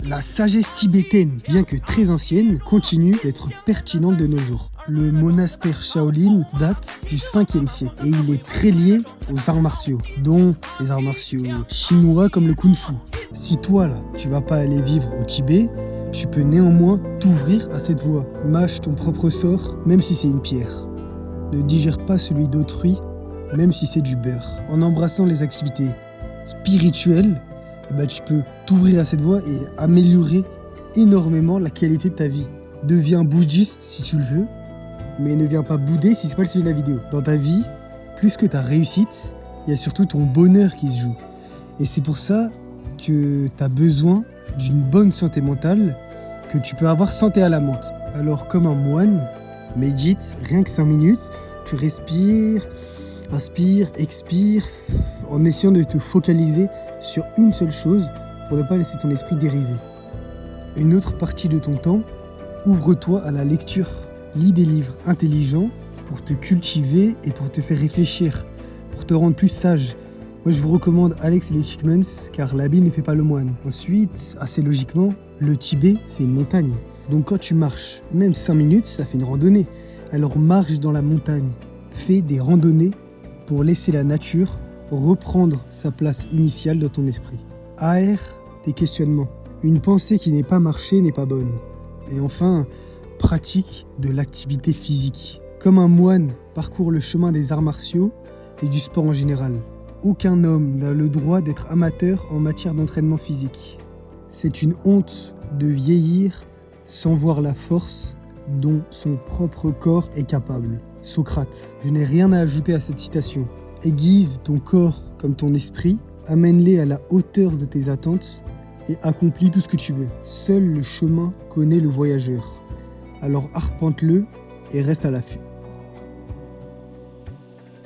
La sagesse tibétaine, bien que très ancienne, continue d'être pertinente de nos jours. Le monastère Shaolin date du 5e siècle et il est très lié aux arts martiaux, dont les arts martiaux chinois comme le kung-fu. Si toi, là, tu vas pas aller vivre au Tibet, tu peux néanmoins t'ouvrir à cette voie. Mâche ton propre sort, même si c'est une pierre. Ne digère pas celui d'autrui, même si c'est du beurre. En embrassant les activités spirituelles, tu peux t'ouvrir à cette voie et améliorer énormément la qualité de ta vie. Deviens bouddhiste si tu le veux, mais ne viens pas bouder si c'est pas le sujet de la vidéo. Dans ta vie, plus que ta réussite, il y a surtout ton bonheur qui se joue. Et c'est pour ça que tu as besoin d'une bonne santé mentale que tu peux avoir santé à la menthe. Alors comme un moine, médite rien que 5 minutes, tu respires, inspire, expire, en essayant de te focaliser sur une seule chose pour ne pas laisser ton esprit dériver. Une autre partie de ton temps, ouvre-toi à la lecture. Lis des livres intelligents pour te cultiver et pour te faire réfléchir, pour te rendre plus sage. Moi, je vous recommande Alex et les Chickmans, car l'habit ne fait pas le moine. Ensuite, assez logiquement, le Tibet, c'est une montagne. Donc quand tu marches, même 5 minutes, ça fait une randonnée. Alors marche dans la montagne. Fais des randonnées pour laisser la nature reprendre sa place initiale dans ton esprit. Aère tes questionnements. Une pensée qui n'est pas marchée n'est pas bonne. Et enfin, pratique de l'activité physique. Comme un moine parcourt le chemin des arts martiaux et du sport en général. Aucun homme n'a le droit d'être amateur en matière d'entraînement physique. C'est une honte de vieillir sans voir la force dont son propre corps est capable. Socrate. Je n'ai rien à ajouter à cette citation. Aiguise ton corps comme ton esprit, amène-les à la hauteur de tes attentes et accomplis tout ce que tu veux. Seul le chemin connaît le voyageur. Alors arpente-le et reste à l'affût.